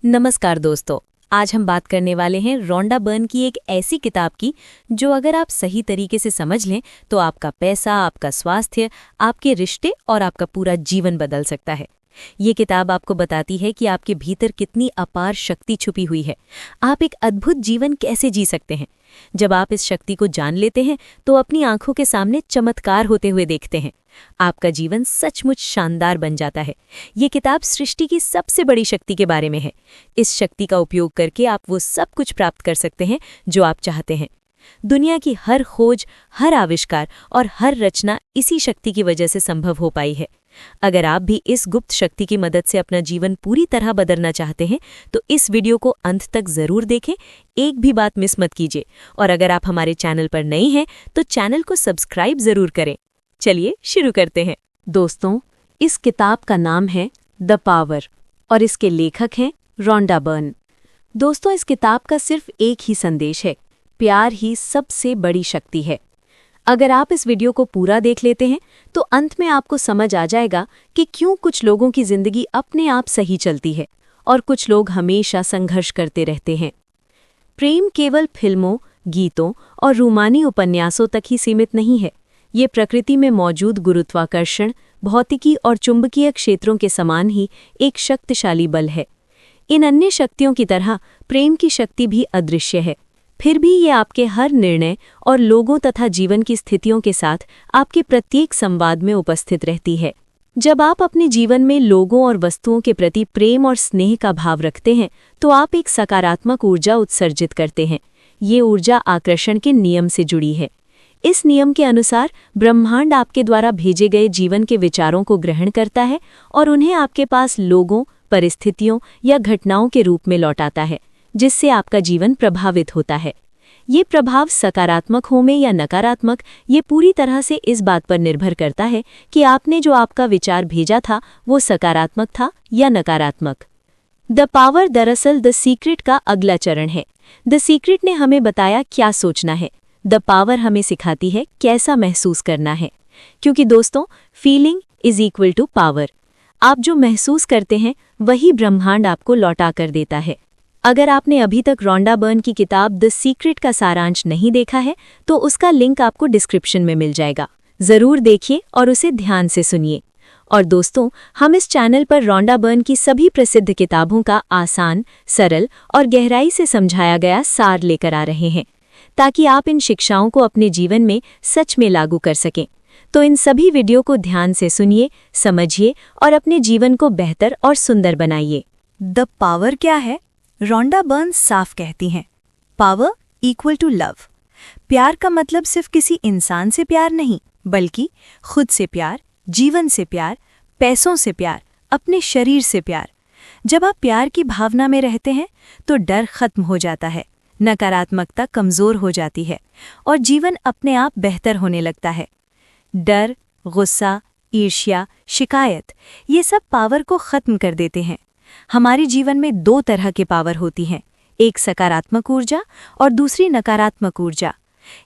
नमस्कार दोस्तों। आज हम बात करने वाले हैं रोंडा बर्न की एक ऐसी किताब की जो अगर आप सही तरीके से समझ लें तो आपका पैसा, आपका स्वास्थ्य, आपके रिश्ते और आपका पूरा जीवन बदल सकता है। ये किताब आपको बताती है कि आपके भीतर कितनी अपार शक्ति छुपी हुई है। आप एक अद्भुत जीवन कैसे जी सकते हैं। जब आप इस शक्ति को जान लेते हैं तो अपनी आंखों के सामने चमत्कार होते हुए देखते हैं। आपका जीवन सचमुच शानदार बन जाता है। ये किताब सृष्टि की सबसे बड़ी शक्ति के बारे में है। इस शक्ति का उपयोग करके आप वो सब कुछ प्राप्त कर सकते हैं जो आप चाहते हैं। दुनिया की हर खोज, हर आविष्कार और हर रचना इसी शक्ति की वजह से संभव हो पाई है। अगर आप भी इस गुप्त शक्ति की मदद से अपना जीवन पूरी तरह बदलना चाहते हैं तो इस वीडियो को अंत तक जरूर देखें, एक भी बात मिस मत कीजिए। और अगर आप हमारे चैनल पर नए हैं तो चैनल को सब्सक्राइब जरूर करें। चलिए शुरू करते हैं। दोस्तों, इस किताब का नाम है द पावर और इसके लेखक हैं रोंडा बर्न। दोस्तों, इस किताब का सिर्फ एक ही संदेश है, प्यार ही सबसे बड़ी शक्ति है। अगर आप इस वीडियो को पूरा देख लेते हैं तो अंत में आपको समझ आ जाएगा कि क्यों कुछ लोगों की जिंदगी अपने आप सही चलती है और कुछ लोग हमेशा संघर्ष करते रहते हैं। प्रेम केवल फिल्मों, गीतों और रूमानी उपन्यासों तक ही सीमित नहीं है। ये प्रकृति में मौजूद गुरुत्वाकर्षण, भौतिकी और चुंबकीय क्षेत्रों के समान ही एक शक्तिशाली बल है। इन अन्य शक्तियों की तरह प्रेम की शक्ति भी अदृश्य है, फिर भी ये आपके हर निर्णय और लोगों तथा जीवन की स्थितियों के साथ आपके प्रत्येक संवाद में उपस्थित रहती है। जब आप अपने जीवन में लोगों और वस्तुओं के प्रति प्रेम और स्नेह का भाव रखते हैं तो आप एक सकारात्मक ऊर्जा उत्सर्जित करते हैं। ये ऊर्जा आकर्षण के नियम से जुड़ी है। इस नियम के अनुसार ब्रह्मांड आपके द्वारा भेजे गए जीवन के विचारों को ग्रहण करता है और उन्हें आपके पास लोगों, परिस्थितियों या घटनाओं के रूप में लौटाता है, जिससे आपका जीवन प्रभावित होता है। ये प्रभाव सकारात्मक हो में या नकारात्मक, ये पूरी तरह से इस बात पर निर्भर करता है कि आपने जो आपका विचार भेजा था वो सकारात्मक था या नकारात्मक। द पावर दरअसल द सीक्रेट का अगला चरण है। द सीक्रेट ने हमें बताया क्या सोचना है, द पावर हमें सिखाती है कैसा महसूस करना है। क्योंकि दोस्तों, feeling is equal to power. आप जो महसूस करते हैं वही ब्रह्मांड आपको लौटा कर देता है। अगर आपने अभी तक रोंडा बर्न की किताब द सीक्रेट का सारांश नहीं देखा है तो उसका लिंक आपको डिस्क्रिप्शन में मिल जाएगा। जरूर देखिए और उसे ध्यान से सुनिए। और दोस्तों, हम इस चैनल पर रोंडा बर्न की सभी प्रसिद्ध किताबों का आसान, सरल और गहराई से समझाया गया सार लेकर आ रहे हैं ताकि आप इन शिक्षाओं को अपने जीवन में सच में लागू कर सकें। तो इन सभी वीडियो को ध्यान से सुनिए, समझिए और अपने जीवन को बेहतर और सुंदर बनाइए। द पावर क्या है? रोंडा बर्न साफ कहती हैं, पावर इक्वल टू लव। प्यार का मतलब सिर्फ किसी इंसान से प्यार नहीं, बल्कि खुद से प्यार, जीवन से प्यार, पैसों से प्यार, अपने शरीर से प्यार। जब आप प्यार की भावना में रहते हैं तो डर खत्म हो जाता है, नकारात्मकता कमजोर हो जाती है और जीवन अपने आप बेहतर होने लगता है। डर, गुस्सा, ईर्ष्या, शिकायत, ये सब पावर को खत्म कर देते हैं। हमारे जीवन में दो तरह के पावर होती हैं, एक सकारात्मक ऊर्जा और दूसरी नकारात्मक ऊर्जा।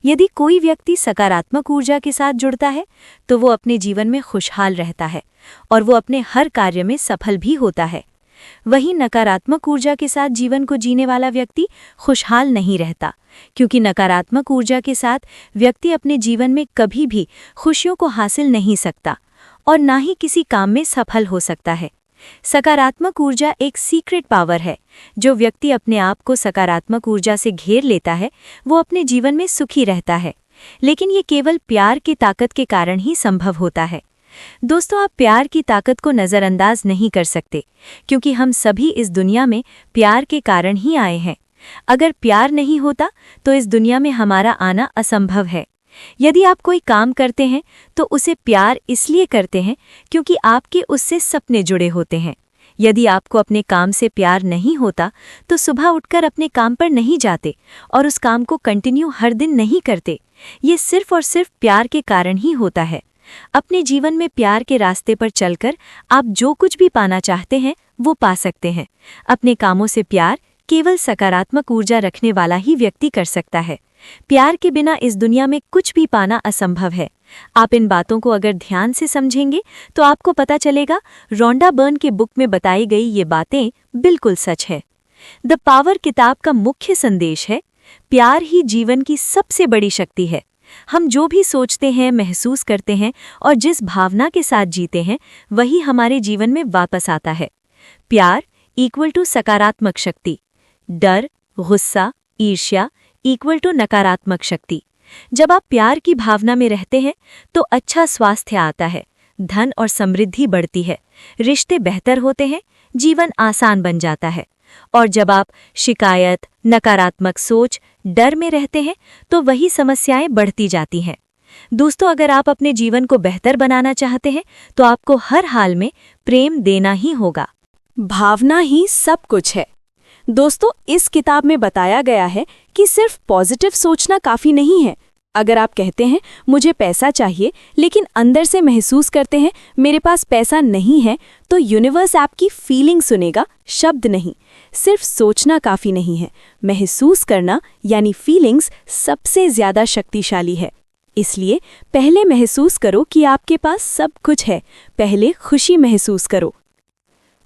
यदि कोई व्यक्ति सकारात्मक ऊर्जा के साथ जुड़ता है तो वो अपने जीवन में खुशहाल रहता है और वो अपने हर कार्य में सफल भी होता है। वहीं नकारात्मक ऊर्जा के साथ जीवन को जीने वाला व्यक्ति खुशहाल नहीं रहता, क्योंकि नकारात्मक ऊर्जा के साथ व्यक्ति अपने जीवन में कभी भी खुशियों को हासिल नहीं सकता और ना ही किसी काम में सफल हो सकता है। सकारात्मक ऊर्जा एक सीक्रेट पावर है। जो व्यक्ति अपने आप को सकारात्मक ऊर्जा से घेर लेता है वो अपने जीवन में सुखी रहता है, लेकिन ये केवल प्यार की ताकत के कारण ही संभव होता है। दोस्तों, आप प्यार की ताकत को नज़रअंदाज नहीं कर सकते, क्योंकि हम सभी इस दुनिया में प्यार के कारण ही आए हैं। अगर प्यार नहीं होता तो इस दुनिया में हमारा आना असंभव है। यदि आप कोई काम करते हैं तो उसे प्यार इसलिए करते हैं क्योंकि आपके उससे सपने जुड़े होते हैं। यदि आपको अपने काम से प्यार नहीं होता तो सुबह उठकर अपने काम पर नहीं जाते और उस काम को कंटिन्यू हर दिन नहीं करते। ये सिर्फ और सिर्फ प्यार के कारण ही होता है। अपने जीवन में प्यार के रास्ते पर चलकर आप जो कुछ भी पाना चाहते हैं वो पा सकते हैं। अपने कामों से प्यार, केवल सकारात्मक ऊर्जा रखने वाला ही व्यक्ति कर सकता है। प्यार के बिना इस दुनिया में कुछ भी पाना असंभव है। आप इन बातों को अगर ध्यान से समझेंगे तो आपको पता चलेगा रोंडा बर्न के बुक में बताई गई ये बातें बिल्कुल सच है। द पावर किताब का मुख्य संदेश है, प्यार ही जीवन की सबसे बड़ी शक्ति है। हम जो भी सोचते हैं, महसूस करते हैं और जिस भावना के साथ जीते हैं, वही हमारे जीवन में वापस आता है। प्यार इक्वल टू सकारात्मक शक्ति, डर, गुस्सा, ईर्ष्या इक्वल टू नकारात्मक शक्ति। जब आप प्यार की भावना में रहते हैं तो अच्छा स्वास्थ्य आता है, धन और समृद्धि बढ़ती है, रिश्ते बेहतर होते हैं, जीवन आसान बन जाता है। और जब आप शिकायत, नकारात्मक सोच, डर में रहते हैं तो वही समस्याएं बढ़ती जाती हैं। दोस्तों, अगर आप अपने जीवन को बेहतर बनाना चाहते हैं तो आपको हर हाल में प्रेम देना ही होगा। भावना ही सब कुछ है। दोस्तों, इस किताब में बताया गया है कि सिर्फ पॉजिटिव सोचना काफी नहीं है। अगर आप कहते हैं मुझे पैसा चाहिए लेकिन अंदर से महसूस करते हैं मेरे पास पैसा नहीं है, तो यूनिवर्स आपकी फीलिंग सुनेगा, शब्द नहीं। सिर्फ सोचना काफी नहीं है, महसूस करना यानी फीलिंग्स सबसे ज्यादा शक्तिशाली है। इसलिए पहले महसूस करो कि आपके पास सब कुछ है, पहले खुशी महसूस करो।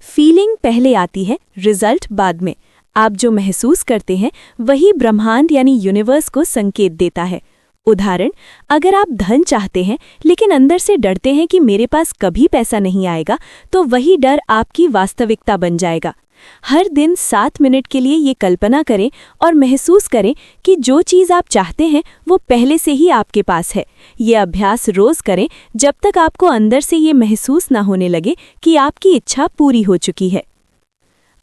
फीलिंग पहले आती है, रिजल्ट बाद में। आप जो महसूस करते हैं वही ब्रह्मांड यानी यूनिवर्स को संकेत देता है। उदाहरण, अगर आप धन चाहते हैं लेकिन अंदर से डरते हैं कि मेरे पास कभी पैसा नहीं आएगा, तो वही डर आपकी वास्तविकता बन जाएगा। हर दिन 7 मिनट के लिए ये कल्पना करें और महसूस करें कि जो चीज़ आप चाहते हैं वो पहले से ही आपके पास है। ये अभ्यास रोज करें जब तक आपको अंदर से ये महसूस ना होने लगे कि आपकी इच्छा पूरी हो चुकी है।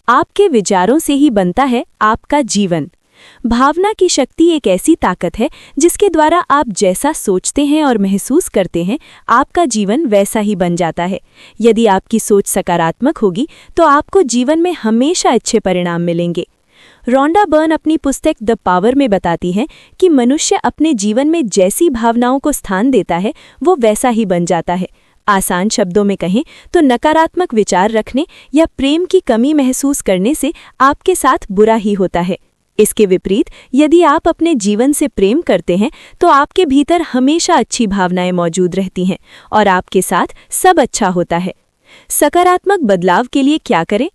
आपके विचारों से ही बनता है आपका जीवन। भावना की शक्ति एक ऐसी ताकत है जिसके द्वारा आप जैसा सोचते हैं और महसूस करते हैं, आपका जीवन वैसा ही बन जाता है। यदि आपकी सोच सकारात्मक होगी तो आपको जीवन में हमेशा अच्छे परिणाम मिलेंगे। रोंडा बर्न अपनी पुस्तक द पावर में बताती हैं कि मनुष्य अपने जीवन में जैसी भावनाओं को स्थान देता है वो वैसा ही बन जाता है। आसान शब्दों में कहें तो नकारात्मक विचार रखने या प्रेम की कमी महसूस करने से आपके साथ बुरा ही होता है। इसके विपरीत, यदि आप अपने जीवन से प्रेम करते हैं तो आपके भीतर हमेशा अच्छी भावनाएं मौजूद रहती हैं और आपके साथ सब अच्छा होता है। सकारात्मक बदलाव के लिए क्या करें?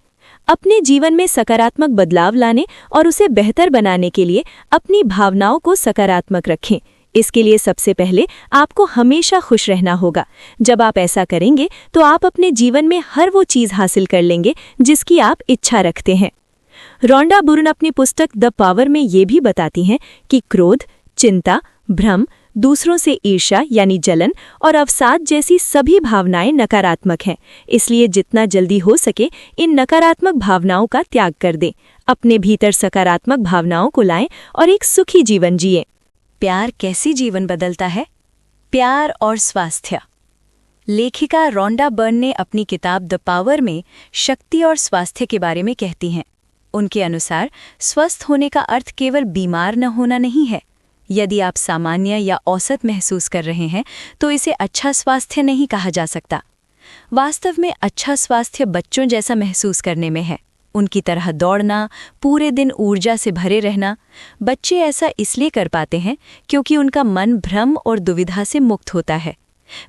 अपने जीवन में सकारात्मक बदलाव लाने और उसे बेहतर बनाने के लिए अपनी भावनाओं को सकारात्मक रखें। इसके लिए सबसे पहले आपको हमेशा खुश रहना होगा। जब आप ऐसा करेंगे तो आप अपने जीवन में हर वो चीज़ हासिल कर लेंगे जिसकी आप इच्छा रखते हैं। रोंडा बर्न अपनी पुस्तक द पावर में ये भी बताती हैं कि क्रोध, चिंता, भ्रम, दूसरों से ईर्ष्या यानी जलन और अवसाद जैसी सभी भावनाएं नकारात्मक हैं। इसलिए जितना जल्दी हो सके इन नकारात्मक भावनाओं का त्याग कर दें। अपने भीतर सकारात्मक भावनाओं को लाएं और एक सुखी जीवन जिएं। प्यार कैसे जीवन बदलता है? प्यार और स्वास्थ्य। लेखिका रोंडा बर्न ने अपनी किताब द पावर में शक्ति और स्वास्थ्य के बारे में कहती हैं। उनके अनुसार स्वस्थ होने का अर्थ केवल बीमार न होना नहीं है। यदि आप सामान्य या औसत महसूस कर रहे हैं तो इसे अच्छा स्वास्थ्य नहीं कहा जा सकता। वास्तव में अच्छा स्वास्थ्य बच्चों जैसा महसूस करने में है, उनकी तरह दौड़ना, पूरे दिन ऊर्जा से भरे रहना। बच्चे ऐसा इसलिए कर पाते हैं क्योंकि उनका मन भ्रम और दुविधा से मुक्त होता है।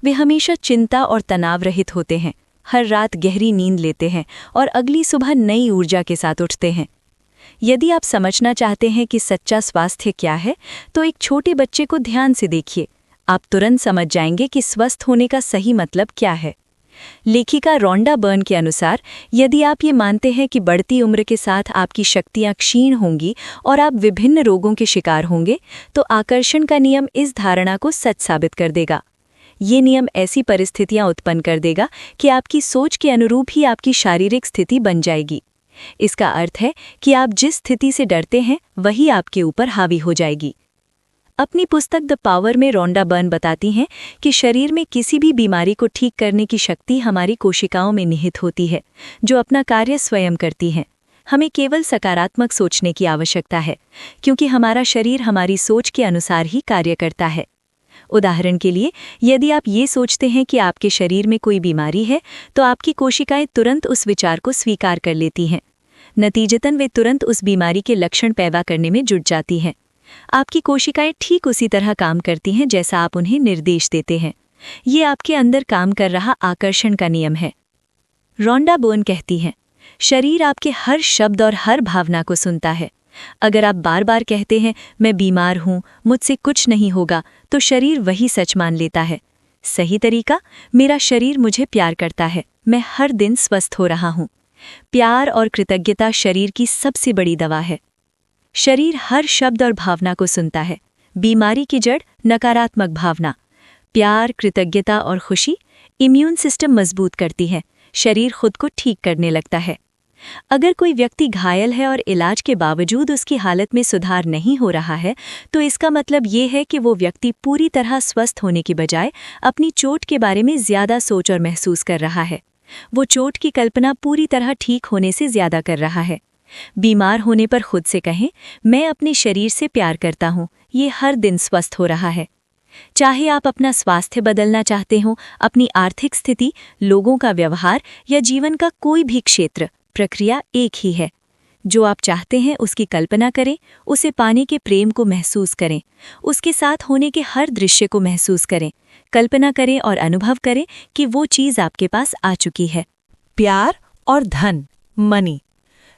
वे हमेशा चिंता और तनाव रहित होते हैं, हर रात गहरी नींद लेते हैं और अगली सुबह नई ऊर्जा के साथ उठते हैं। यदि आप समझना चाहते हैं कि सच्चा स्वास्थ्य क्या है तो एक छोटे बच्चे को ध्यान से देखिए। आप तुरंत समझ जाएंगे कि स्वस्थ होने का सही मतलब क्या है। लेखिका रोंडा बर्न के अनुसार यदि आप ये मानते हैं कि बढ़ती उम्र के साथ आपकी शक्तियां क्षीण होंगी और आप विभिन्न रोगों के शिकार होंगे, तो आकर्षण का नियम इस धारणा को सच साबित कर देगा। ये नियम ऐसी परिस्थितियां उत्पन्न कर देगा कि आपकी सोच के अनुरूप ही आपकी शारीरिक स्थिति बन जाएगी। इसका अर्थ है कि आप जिस स्थिति से डरते हैं वही आपके ऊपर हावी हो जाएगी। अपनी पुस्तक द पावर में रोंडा बर्न बताती हैं कि शरीर में किसी भी बीमारी को ठीक करने की शक्ति हमारी कोशिकाओं में निहित होती है, जो अपना कार्य स्वयं करती हैं। हमें केवल सकारात्मक सोचने की आवश्यकता है, क्योंकि हमारा शरीर हमारी सोच के अनुसार ही कार्य करता है। उदाहरण के लिए, यदि आप ये सोचते हैं कि आपके शरीर में कोई बीमारी है, तो आपकी कोशिकाएं तुरंत उस विचार को स्वीकार कर लेती हैं। नतीजतन वे तुरंत उस बीमारी के लक्षण पैदा करने में जुट जाती हैं। आपकी कोशिकाएं ठीक उसी तरह काम करती हैं जैसा आप उन्हें निर्देश देते हैं। ये आपके अंदर काम कर रहा आकर्षण का नियम है। रोंडा बर्न कहती हैं, शरीर आपके हर शब्द और हर भावना को सुनता है। अगर आप बार बार कहते हैं मैं बीमार हूँ, मुझसे कुछ नहीं होगा, तो शरीर वही सच मान लेता है। सही तरीका, मेरा शरीर मुझे प्यार करता है, मैं हर दिन स्वस्थ हो रहा हूँ। प्यार और कृतज्ञता शरीर की सबसे बड़ी दवा है। शरीर हर शब्द और भावना को सुनता है। बीमारी की जड़ नकारात्मक भावना। प्यार, कृतज्ञता और खुशी इम्यून सिस्टम मजबूत करती है। शरीर खुद को ठीक करने लगता है। अगर कोई व्यक्ति घायल है और इलाज के बावजूद उसकी हालत में सुधार नहीं हो रहा है, तो इसका मतलब ये है कि वो व्यक्ति पूरी तरह स्वस्थ होने की बजाय अपनी चोट के बारे में ज्यादा सोच और महसूस कर रहा है। वो चोट की कल्पना पूरी तरह ठीक होने से ज्यादा कर रहा है। बीमार होने पर खुद से कहें, मैं अपने शरीर से प्यार करता हूँ, ये हर दिन स्वस्थ हो रहा है। चाहे आप अपना स्वास्थ्य बदलना चाहते हो, अपनी आर्थिक स्थिति, लोगों का व्यवहार या जीवन का कोई भी क्षेत्र, प्रक्रिया एक ही है। जो आप चाहते हैं उसकी कल्पना करें, उसे पाने के प्रेम को महसूस करें, उसके साथ होने के हर दृश्य को महसूस करें, कल्पना करें और अनुभव करें कि वो चीज़ आपके पास आ चुकी है। प्यार और धन, मनी।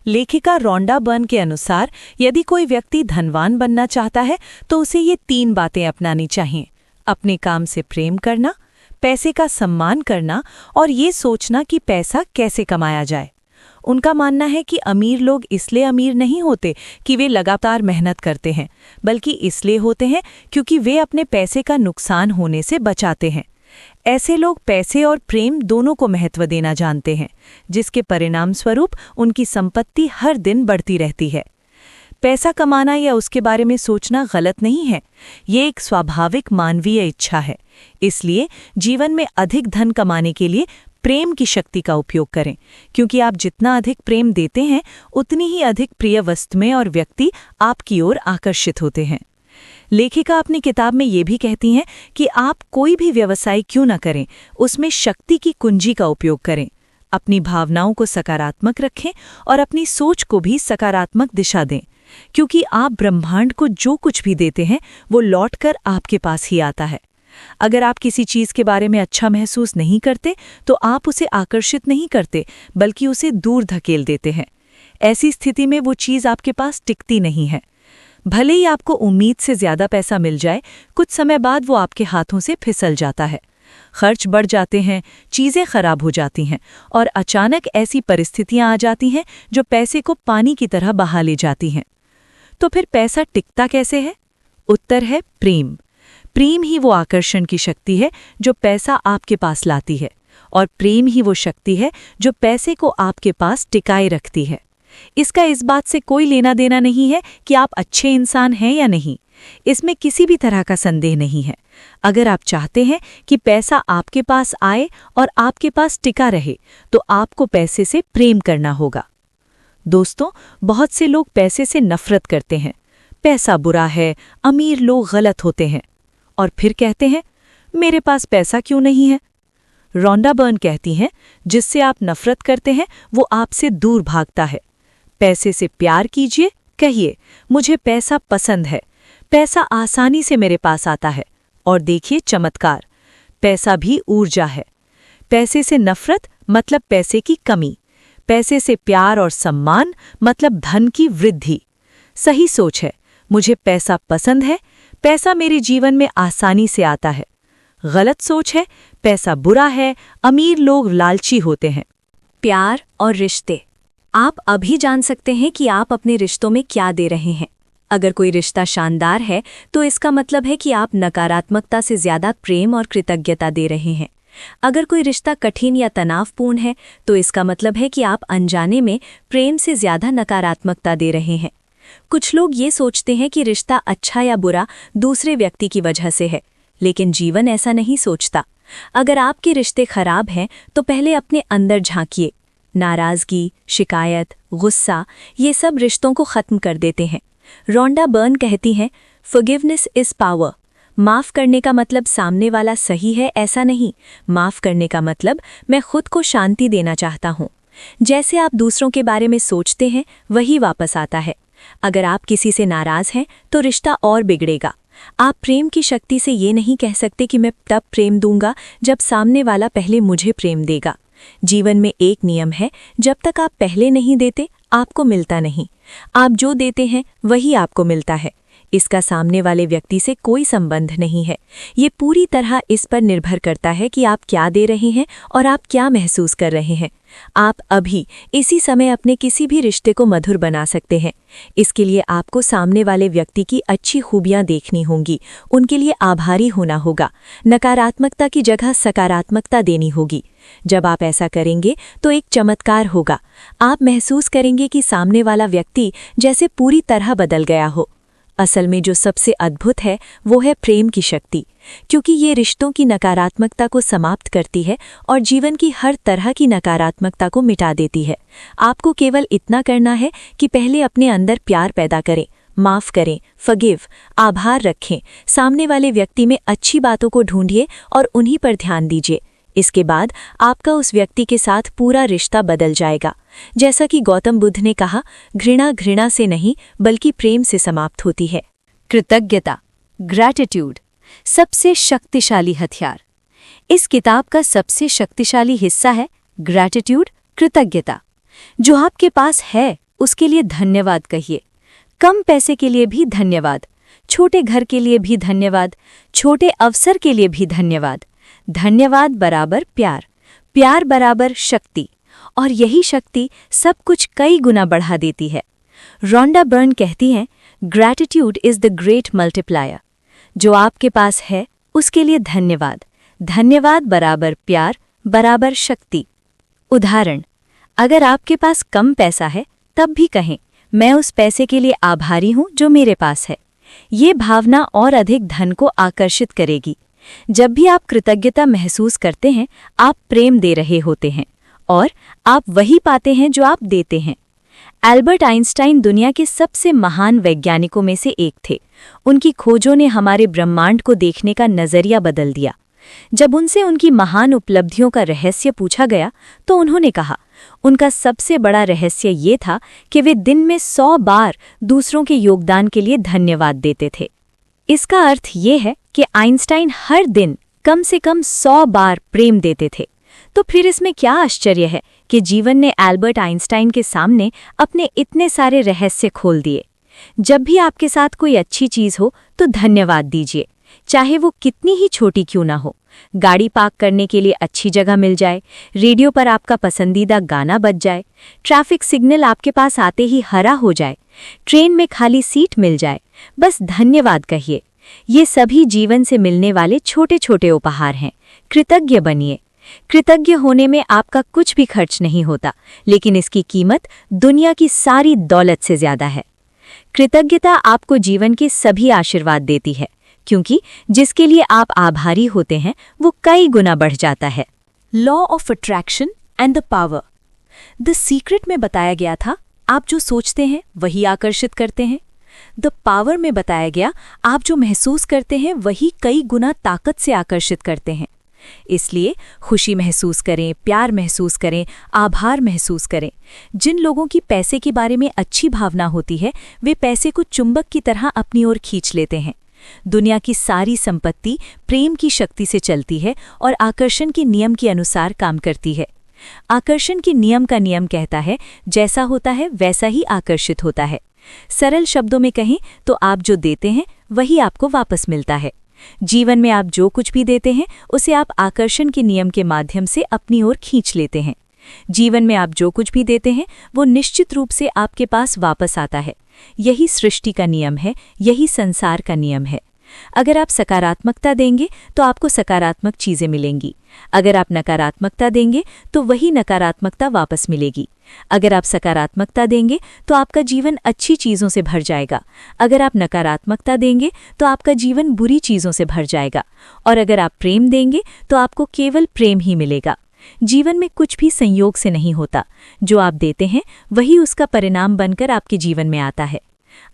लेखिका रोंडा बर्न के अनुसार यदि कोई व्यक्ति धनवान बनना चाहता है तो उसे ये 3 बातें अपनानी चाहिए: अपने काम से प्रेम करना, पैसे का सम्मान करना और ये सोचना कि पैसा कैसे कमाया जाए। उनका मानना है कि अमीर लोग इसलिए अमीर नहीं होते कि वे लगातार मेहनत करते हैं, बल्कि इसलिए होते हैं क्योंकि वे अपने पैसे का नुकसान होने से बचाते हैं। ऐसे लोग पैसे और प्रेम दोनों को महत्व देना जानते हैं, जिसके परिणाम स्वरूप उनकी संपत्ति हर दिन बढ़ती रहती है। पैसा कमाना या उसके बारे में सोचना गलत नहीं है, ये एक स्वाभाविक मानवीय इच्छा है। इसलिए जीवन में अधिक धन कमाने के लिए प्रेम की शक्ति का उपयोग करें, क्योंकि आप जितना अधिक प्रेम देते हैं उतनी ही अधिक प्रिय वस्तुएं और व्यक्ति आपकी ओर आकर्षित होते हैं। लेखिका अपनी किताब में ये भी कहती हैं कि आप कोई भी व्यवसाय क्यों न करें, उसमें शक्ति की कुंजी का उपयोग करें। अपनी भावनाओं को सकारात्मक रखें और अपनी सोच को भी सकारात्मक दिशा दें, क्योंकि आप ब्रह्मांड को जो कुछ भी देते हैं वो लौटकर आपके पास ही आता है। अगर आप किसी चीज़ के बारे में अच्छा महसूस नहीं करते तो आप उसे आकर्षित नहीं करते, बल्कि उसे दूर धकेल देते हैं। ऐसी स्थिति में वो चीज़ आपके पास टिकती नहीं है। भले ही आपको उम्मीद से ज़्यादा पैसा मिल जाए, कुछ समय बाद वो आपके हाथों से फिसल जाता है। खर्च बढ़ जाते हैं, चीज़ें खराब हो जाती हैं और अचानक ऐसी परिस्थितियां आ जाती हैं जो पैसे को पानी की तरह बहा ले जाती हैं। तो फिर पैसा टिकता कैसे है? उत्तर है प्रेम। प्रेम ही वो आकर्षण की शक्ति है जो पैसा आपके पास लाती है, और प्रेम ही वो शक्ति है जो पैसे को आपके पास टिकाए रखती है। इसका इस बात से कोई लेना देना नहीं है कि आप अच्छे इंसान हैं या नहीं। इसमें किसी भी तरह का संदेह नहीं है। अगर आप चाहते हैं कि पैसा आपके पास आए और आपके पास टिका रहे, तो आपको पैसे से प्रेम करना होगा। दोस्तों, बहुत से लोग पैसे से नफरत करते हैं। पैसा बुरा है, अमीर लोग गलत होते हैं, और फिर कहते हैं मेरे पास पैसा क्यों नहीं है। रोंडा बर्न कहती हैं, जिससे आप नफरत करते हैं वो आपसे दूर भागता है। पैसे से प्यार कीजिए, कहिए मुझे पैसा पसंद है, पैसा आसानी से मेरे पास आता है, और देखिए चमत्कार, पैसा भी ऊर्जा है। पैसे से नफरत मतलब पैसे की कमी, पैसे से प्यार और सम्मान मतलब धन की वृद्धि। सही सोच है, मुझे पैसा पसंद है, पैसा मेरे जीवन में आसानी से आता है। गलत सोच है, पैसा बुरा है, अमीर लोग लालची होते हैं। प्यार और रिश्ते। आप अभी जान सकते हैं कि आप अपने रिश्तों में क्या दे रहे हैं। अगर कोई रिश्ता शानदार है तो इसका मतलब है कि आप नकारात्मकता से ज्यादा प्रेम और कृतज्ञता दे रहे हैं। अगर कोई रिश्ता कठिन या तनावपूर्ण है तो इसका मतलब है कि आप अनजाने में प्रेम से ज्यादा नकारात्मकता दे रहे हैं। कुछ लोग ये सोचते हैं कि रिश्ता अच्छा या बुरा दूसरे व्यक्ति की वजह से है, लेकिन जीवन ऐसा नहीं सोचता। अगर आपके रिश्ते खराब हैं तो पहले अपने अंदर झांकिए। नाराजगी, शिकायत, गुस्सा, ये सब रिश्तों को खत्म कर देते हैं। रोंडा बर्न कहती हैं, फॉरगिवनेस इज पावर। माफ करने का मतलब सामने वाला सही है ऐसा नहीं। माफ करने का मतलब मैं खुद को शांति देना चाहता हूँ। जैसे आप दूसरों के बारे में सोचते हैं वही वापस आता है। अगर आप किसी से नाराज हैं तो रिश्ता और बिगड़ेगा। आप प्रेम की शक्ति से ये नहीं कह सकते कि मैं तब प्रेम दूंगा जब सामने वाला पहले मुझे प्रेम देगा। जीवन में एक नियम है, जब तक आप पहले नहीं देते आपको मिलता नहीं। आप जो देते हैं वही आपको मिलता है। इसका सामने वाले व्यक्ति से कोई संबंध नहीं है। ये पूरी तरह इस पर निर्भर करता है कि आप क्या दे रहे हैं और आप क्या महसूस कर रहे हैं। आप अभी इसी समय अपने किसी भी रिश्ते को मधुर बना सकते हैं। इसके लिए आपको सामने वाले व्यक्ति की अच्छी खूबियां देखनी होंगी, उनके लिए आभारी होना होगा, नकारात्मकता की जगह सकारात्मकता देनी होगी। जब आप ऐसा करेंगे तो एक चमत्कार होगा। आप महसूस करेंगे कि सामने वाला व्यक्ति जैसे पूरी तरह बदल गया हो। असल में जो सबसे अद्भुत है वो है प्रेम की शक्ति, क्योंकि ये रिश्तों की नकारात्मकता को समाप्त करती है और जीवन की हर तरह की नकारात्मकता को मिटा देती है। आपको केवल इतना करना है कि पहले अपने अंदर प्यार पैदा करें, माफ़ करें, फॉरगिव, आभार रखें, सामने वाले व्यक्ति में अच्छी बातों को ढूंढिए और उन्हीं पर ध्यान दीजिए। इसके बाद आपका उस व्यक्ति के साथ पूरा रिश्ता बदल जाएगा। जैसा कि गौतम बुद्ध ने कहा, घृणा घृणा से नहीं बल्कि प्रेम से समाप्त होती है। कृतज्ञता, ग्रैटिट्यूड, सबसे शक्तिशाली हथियार। इस किताब का सबसे शक्तिशाली हिस्सा है ग्रैटिट्यूड, कृतज्ञता। जो आपके पास है उसके लिए धन्यवाद कहिए। कम पैसे के लिए भी धन्यवाद, छोटे घर के लिए भी धन्यवाद, छोटे अवसर के लिए भी धन्यवाद। धन्यवाद बराबर प्यार, प्यार बराबर शक्ति, और यही शक्ति सब कुछ कई गुना बढ़ा देती है। रोंडा बर्न कहती हैं, gratitude is the great multiplier. जो आपके पास है उसके लिए धन्यवाद, धन्यवाद बराबर प्यार बराबर शक्ति। उदाहरण, अगर आपके पास कम पैसा है तब भी कहें, मैं उस पैसे के लिए आभारी हूं जो मेरे पास है। ये भावना और अधिक धन को आकर्षित करेगी। जब भी आप कृतज्ञता महसूस करते हैं आप प्रेम दे रहे होते हैं और आप वही पाते हैं जो आप देते हैं। एल्बर्ट आइंस्टाइन दुनिया के सबसे महान वैज्ञानिकों में से एक थे। उनकी खोजों ने हमारे ब्रह्मांड को देखने का नजरिया बदल दिया। जब उनसे उनकी महान उपलब्धियों का रहस्य पूछा गया तो उन्होंने कहा, उनका सबसे बड़ा रहस्य ये था कि वे दिन में 100 बार दूसरों के योगदान के लिए धन्यवाद देते थे। इसका अर्थ ये है कि आइंस्टाइन हर दिन कम से कम 100 बार प्रेम देते थे। तो फिर इसमें क्या आश्चर्य है कि जीवन ने एल्बर्ट आइंस्टाइन के सामने अपने इतने सारे रहस्य खोल दिए। जब भी आपके साथ कोई अच्छी चीज हो तो धन्यवाद दीजिए, चाहे वो कितनी ही छोटी क्यों ना हो। गाड़ी पार्क करने के लिए अच्छी जगह मिल जाए, रेडियो पर आपका पसंदीदा गाना बज जाए, ट्रैफिक सिग्नल आपके पास आते ही हरा हो जाए, ट्रेन में खाली सीट मिल जाए, बस धन्यवाद कहिए। ये सभी जीवन से मिलने वाले छोटे छोटे उपहार हैं। कृतज्ञ बनिए। कृतज्ञ होने में आपका कुछ भी खर्च नहीं होता, लेकिन इसकी कीमत दुनिया की सारी दौलत से ज्यादा है। कृतज्ञता आपको जीवन के सभी आशीर्वाद देती है, क्योंकि जिसके लिए आप आभारी होते हैं वो कई गुना बढ़ जाता है। Law of attraction and the power. The secret में बताया गया था, आप जो सोचते हैं वही आकर्षित करते हैं। द पावर में बताया गया, आप जो महसूस करते हैं वही कई गुना ताकत से आकर्षित करते हैं। इसलिए खुशी महसूस करें, प्यार महसूस करें, आभार महसूस करें। जिन लोगों की पैसे के बारे में अच्छी भावना होती है वे पैसे को चुंबक की तरह अपनी ओर खींच लेते हैं। दुनिया की सारी संपत्ति प्रेम की शक्ति से चलती है और आकर्षण के नियम के अनुसार काम करती है। आकर्षण के नियम का नियम कहता है, जैसा होता है वैसा ही आकर्षित होता है। सरल शब्दों में कहें तो आप जो देते हैं वही आपको वापस मिलता है। जीवन में आप जो कुछ भी देते हैं उसे आप आकर्षण के नियम के माध्यम से अपनी ओर खींच लेते हैं। जीवन में आप जो कुछ भी देते हैं वो निश्चित रूप से आपके पास वापस आता है। यही सृष्टि का नियम है, यही संसार का नियम है। अगर आप सकारात्मकता देंगे तो आपको सकारात्मक चीजें मिलेंगी। अगर आप नकारात्मकता देंगे तो वही नकारात्मकता वापस मिलेगी। अगर आप सकारात्मकता देंगे तो आपका जीवन अच्छी चीज़ों से भर जाएगा। अगर आप नकारात्मकता देंगे तो आपका जीवन बुरी चीज़ों से भर जाएगा। और अगर आप प्रेम देंगे तो आपको केवल प्रेम ही मिलेगा। जीवन में कुछ भी संयोग से नहीं होता। जो आप देते हैं वही उसका परिणाम बनकर आपके जीवन में आता है।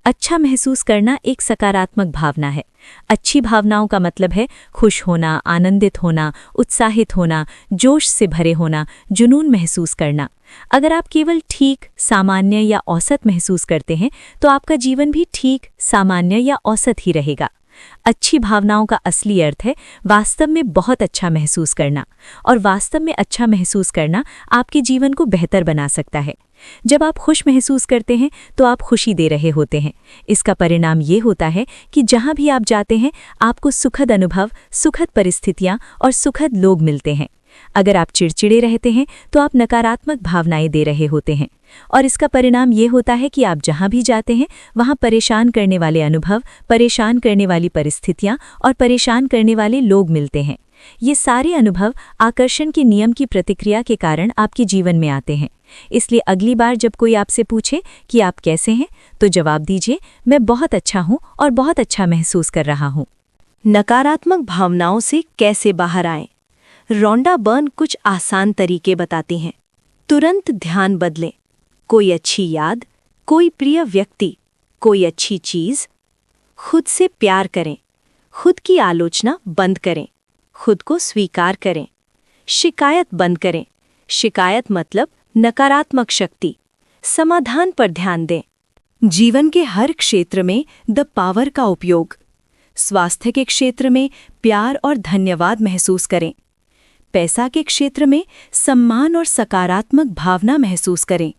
अच्छा महसूस करना एक सकारात्मक भावना है। अच्छी भावनाओं का मतलब है खुश होना, आनंदित होना, उत्साहित होना, जोश से भरे होना, जुनून महसूस करना। अगर आप केवल ठीक, सामान्य या औसत महसूस करते हैं तो आपका जीवन भी ठीक, सामान्य या औसत ही रहेगा। अच्छी भावनाओं का असली अर्थ है वास्तव में बहुत अच्छा महसूस करना, और वास्तव में अच्छा महसूस करना आपके जीवन को बेहतर बना सकता है। जब आप खुश महसूस करते हैं तो आप खुशी दे रहे होते हैं। इसका परिणाम ये होता है कि जहाँ भी आप जाते हैं आपको सुखद अनुभव, सुखद परिस्थितियाँ और सुखद लोग मिलते हैं। अगर आप चिड़चिड़े रहते हैं तो आप नकारात्मक भावनाएं दे रहे होते हैं, और इसका परिणाम ये होता है कि आप जहाँ भी जाते हैं वहाँ परेशान करने वाले अनुभव, परेशान करने वाली परिस्थितियाँ और परेशान करने वाले लोग मिलते हैं। ये सारे अनुभव आकर्षण के नियम की प्रतिक्रिया के कारण आपके जीवन में आते हैं। इसलिए अगली बार जब कोई आपसे पूछे कि आप कैसे हैं, तो जवाब दीजिए, मैं बहुत अच्छा हूँ और बहुत अच्छा महसूस कर रहा हूँ। नकारात्मक भावनाओं से कैसे बाहर आएं? रोंडा बर्न कुछ आसान तरीके बताती हैं। तुरंत ध्यान बदलें। कोई अच्छी याद, कोई प्रिय व्यक्ति, कोई अच्छी चीज। खुद से प्यार करें। खुद की आलोचना बंद करें। खुद को स्वीकार करें। शिकायत बंद करें। शिकायत मतलब नकारात्मक शक्ति। समाधान पर ध्यान दें। जीवन के हर क्षेत्र में द पावर का उपयोग। स्वास्थ्य के क्षेत्र में प्यार और धन्यवाद महसूस करें। पैसा के क्षेत्र में सम्मान और सकारात्मक भावना महसूस करें।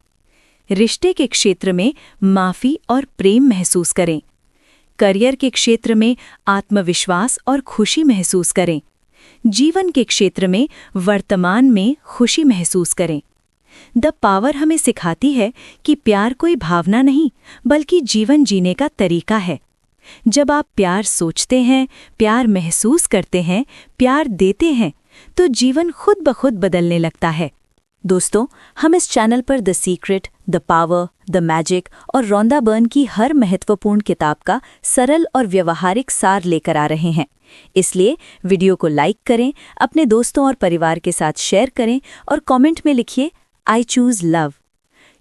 रिश्ते के क्षेत्र में माफी और प्रेम महसूस करें। करियर के क्षेत्र में आत्मविश्वास और खुशी महसूस करें। जीवन के क्षेत्र में वर्तमान में खुशी महसूस करें। द पावर हमें सिखाती है कि प्यार कोई भावना नहीं, बल्कि जीवन जीने का तरीका है। जब आप प्यार सोचते हैं, प्यार महसूस करते हैं, प्यार देते हैं, तो जीवन खुद ब खुद बदलने लगता है। दोस्तों, हम इस चैनल पर the secret, the power, the magic और रोंडा बर्न की हर महत्वपूर्ण किताब का सरल और व्यवहारिक सार लेकर आ रहे हैं। इसलिए वीडियो को लाइक करें, अपने दोस्तों और परिवार के साथ शेयर करें और कमेंट में लिखिए आई चूज लव।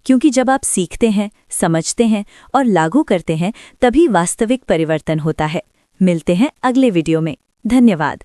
क्योंकि जब आप सीखते हैं, समझते हैं और लागू करते हैं, तभी वास्तविक परिवर्तन होता है। मिलते हैं अगले वीडियो में। धन्यवाद।